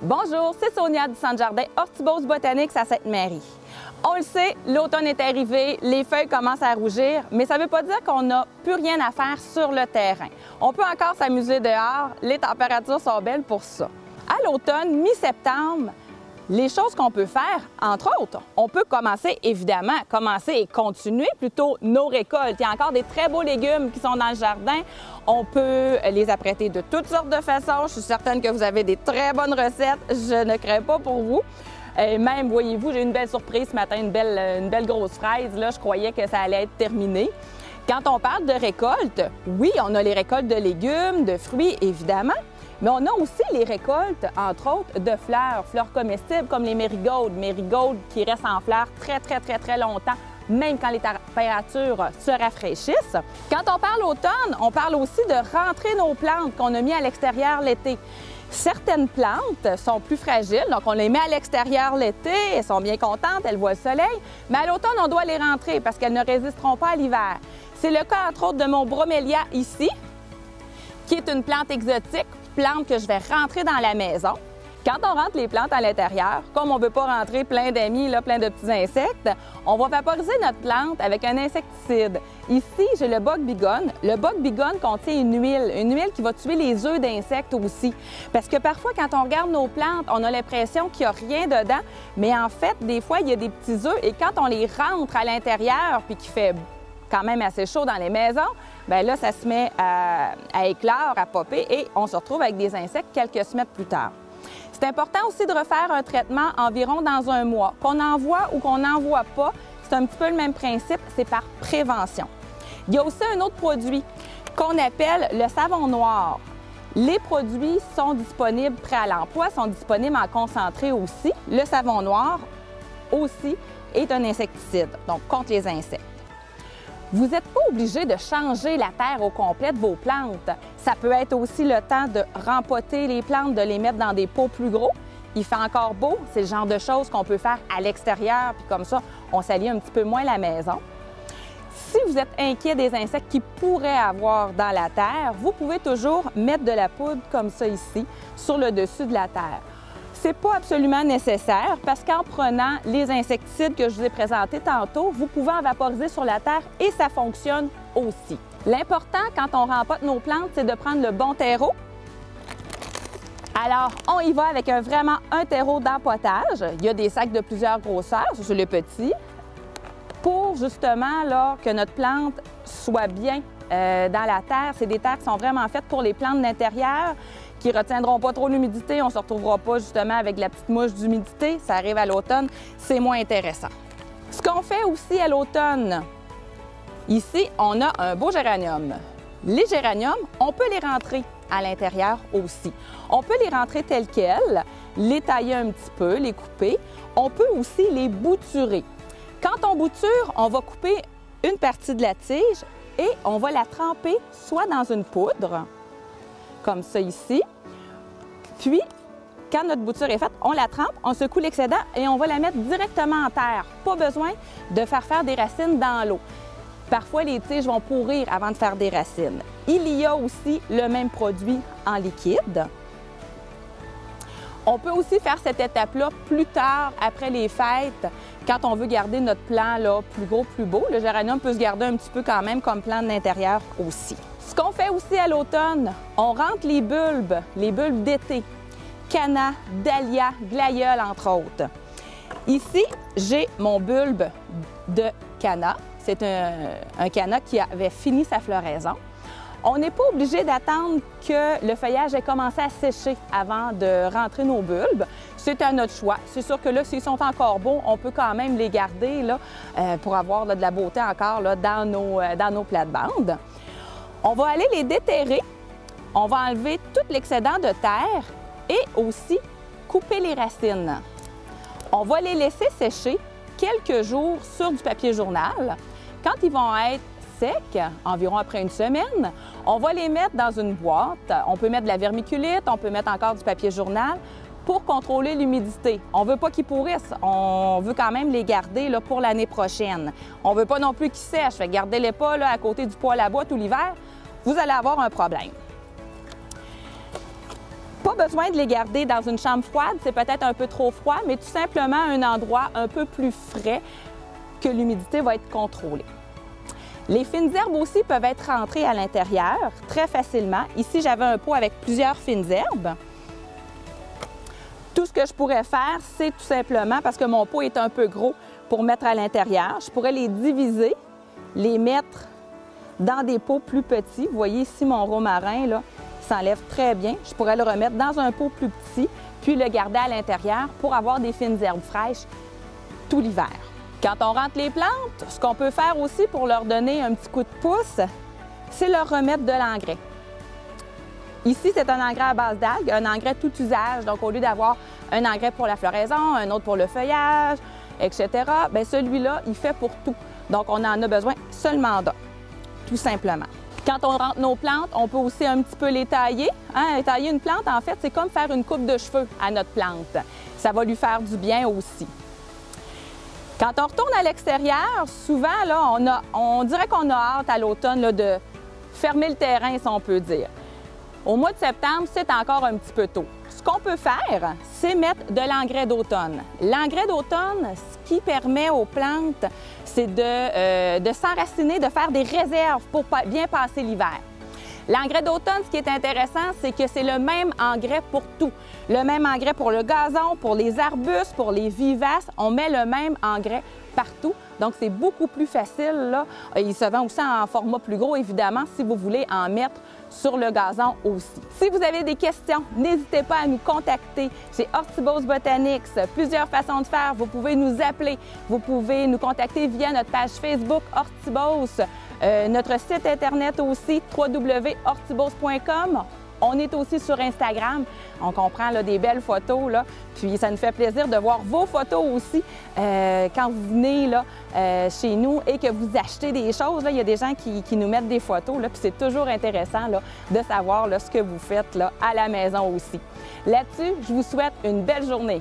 Bonjour, c'est Sonia du Centre Jardin Hortibose Botanique à Sainte-Marie. On le sait, l'automne est arrivé, les feuilles commencent à rougir, mais ça ne veut pas dire qu'on n'a plus rien à faire sur le terrain. On peut encore s'amuser dehors, les températures sont belles pour ça. À l'automne, mi-septembre, les choses qu'on peut faire, entre autres, on peut commencer et continuer plutôt nos récoltes. Il y a encore des très beaux légumes qui sont dans le jardin. On peut les apprêter de toutes sortes de façons. Je suis certaine que vous avez des très bonnes recettes. Je ne crains pas pour vous. Et même, voyez-vous, j'ai eu une belle surprise ce matin, une belle grosse fraise. Là, je croyais que ça allait être terminé. Quand on parle de récolte, oui, on a les récoltes de légumes, de fruits, évidemment. Mais on a aussi les récoltes, entre autres, de fleurs comestibles comme les marigolds qui restent en fleurs très longtemps, même quand les températures se rafraîchissent. Quand on parle automne, on parle aussi de rentrer nos plantes qu'on a mis à l'extérieur l'été. Certaines plantes sont plus fragiles, donc on les met à l'extérieur l'été, elles sont bien contentes, elles voient le soleil, mais à l'automne, on doit les rentrer parce qu'elles ne résisteront pas à l'hiver. C'est le cas, entre autres, de mon bromélia ici, qui est une plante exotique, plante que je vais rentrer dans la maison. Quand on rentre les plantes à l'intérieur, comme on ne veut pas rentrer plein d'amis, plein de petits insectes, on va vaporiser notre plante avec un insecticide. Ici, j'ai le bug bigone. Le bug bigone contient une huile qui va tuer les œufs d'insectes aussi. Parce que parfois, quand on regarde nos plantes, on a l'impression qu'il n'y a rien dedans, mais en fait, des fois, il y a des petits œufs et quand on les rentre à l'intérieur puis qu'il fait quand même assez chaud dans les maisons, bien là, ça se met à éclore, à popper et on se retrouve avec des insectes quelques semaines plus tard. C'est important aussi de refaire un traitement environ dans un mois. Qu'on envoie ou qu'on n'envoie pas, c'est un petit peu le même principe, c'est par prévention. Il y a aussi un autre produit qu'on appelle le savon noir. Les produits sont disponibles prêts à l'emploi, sont disponibles en concentré aussi. Le savon noir aussi est un insecticide, donc contre les insectes. Vous n'êtes pas obligé de changer la terre au complet de vos plantes. Ça peut être aussi le temps de rempoter les plantes, de les mettre dans des pots plus gros. Il fait encore beau, c'est le genre de choses qu'on peut faire à l'extérieur, puis comme ça, on salit un petit peu moins la maison. Si vous êtes inquiet des insectes qui pourraient avoir dans la terre, vous pouvez toujours mettre de la poudre comme ça ici, sur le dessus de la terre. Ce n'est pas absolument nécessaire parce qu'en prenant les insecticides que je vous ai présentés tantôt, vous pouvez en vaporiser sur la terre et ça fonctionne aussi. L'important quand on rempote nos plantes, c'est de prendre le bon terreau. Alors, on y va avec vraiment un terreau d'empotage. Il y a des sacs de plusieurs grosseurs, c'est le petit, pour justement là, que notre plante soit bien dans la terre. C'est des terres qui sont vraiment faites pour les plantes d'intérieur, qui ne retiendront pas trop l'humidité. On ne se retrouvera pas justement avec la petite mouche d'humidité. Ça arrive à l'automne, c'est moins intéressant. Ce qu'on fait aussi à l'automne, ici, on a un beau géranium. Les géraniums, on peut les rentrer à l'intérieur aussi. On peut les rentrer tels quels, les tailler un petit peu, les couper. On peut aussi les bouturer. Quand on bouture, on va couper une partie de la tige et on va la tremper soit dans une poudre, comme ça ici. Puis, quand notre bouture est faite, on la trempe, on secoue l'excédent et on va la mettre directement en terre. Pas besoin de faire des racines dans l'eau. Parfois, les tiges vont pourrir avant de faire des racines. Il y a aussi le même produit en liquide. On peut aussi faire cette étape-là plus tard, après les fêtes, quand on veut garder notre plant là, plus gros, plus beau. Le géranium peut se garder un petit peu quand même comme plante d'intérieur aussi. Ce qu'on fait aussi à l'automne, on rentre les bulbes d'été, canna, dahlia, glaïeul, entre autres. Ici, j'ai mon bulbe de canna. C'est un canna qui avait fini sa floraison. On n'est pas obligé d'attendre que le feuillage ait commencé à sécher avant de rentrer nos bulbes. C'est à notre choix. C'est sûr que là, s'ils sont encore beaux, on peut quand même les garder là, pour avoir là, de la beauté encore là, dans nos plates-bandes. On va aller les déterrer. On va enlever tout l'excédent de terre et aussi couper les racines. On va les laisser sécher quelques jours sur du papier journal. Quand ils vont être secs, environ après une semaine, on va les mettre dans une boîte. On peut mettre de la vermiculite, on peut mettre encore du papier journal pour contrôler l'humidité. On ne veut pas qu'ils pourrissent, on veut quand même les garder là, pour l'année prochaine. On ne veut pas non plus qu'ils sèchent, fait que gardez-les pas là, à côté du poêle à bois tout l'hiver, vous allez avoir un problème. Pas besoin de les garder dans une chambre froide, c'est peut-être un peu trop froid, mais tout simplement un endroit un peu plus frais que l'humidité va être contrôlée. Les fines herbes aussi peuvent être rentrées à l'intérieur très facilement. Ici, j'avais un pot avec plusieurs fines herbes. Tout ce que je pourrais faire, c'est tout simplement, parce que mon pot est un peu gros pour mettre à l'intérieur, je pourrais les diviser, les mettre dans des pots plus petits. Vous voyez ici mon romarin, là, s'enlève très bien. Je pourrais le remettre dans un pot plus petit, puis le garder à l'intérieur pour avoir des fines herbes fraîches tout l'hiver. Quand on rentre les plantes, ce qu'on peut faire aussi pour leur donner un petit coup de pouce, c'est leur remettre de l'engrais. Ici, c'est un engrais à base d'algues, un engrais tout usage. Donc, au lieu d'avoir un engrais pour la floraison, un autre pour le feuillage, etc., bien, celui-là, il fait pour tout. Donc, on en a besoin seulement d'un, tout simplement. Quand on rentre nos plantes, on peut aussi un petit peu les tailler. Tailler une plante, en fait, c'est comme faire une coupe de cheveux à notre plante. Ça va lui faire du bien aussi. Quand on retourne à l'extérieur, souvent, là, on dirait qu'on a hâte à l'automne de fermer le terrain, si on peut dire. Au mois de septembre, c'est encore un petit peu tôt. Ce qu'on peut faire, c'est mettre de l'engrais d'automne. L'engrais d'automne, ce qui permet aux plantes, c'est de s'enraciner, de faire des réserves pour bien passer l'hiver. L'engrais d'automne, ce qui est intéressant, c'est que c'est le même engrais pour tout. Le même engrais pour le gazon, pour les arbustes, pour les vivaces. On met le même engrais partout. Donc, c'est beaucoup plus facile, là. Il se vend aussi en format plus gros, évidemment, si vous voulez en mettre sur le gazon aussi. Si vous avez des questions, n'hésitez pas à nous contacter. Chez Hortibos Botanics, plusieurs façons de faire. Vous pouvez nous appeler, vous pouvez nous contacter via notre page Facebook Hortibos, notre site Internet aussi, www.hortibos.com. On est aussi sur Instagram. On comprend là, des belles photos. Là. Puis ça nous fait plaisir de voir vos photos aussi quand vous venez là, chez nous et que vous achetez des choses. Là, il y a des gens qui nous mettent des photos. Là, puis c'est toujours intéressant là, de savoir là, ce que vous faites là, à la maison aussi. Là-dessus, je vous souhaite une belle journée.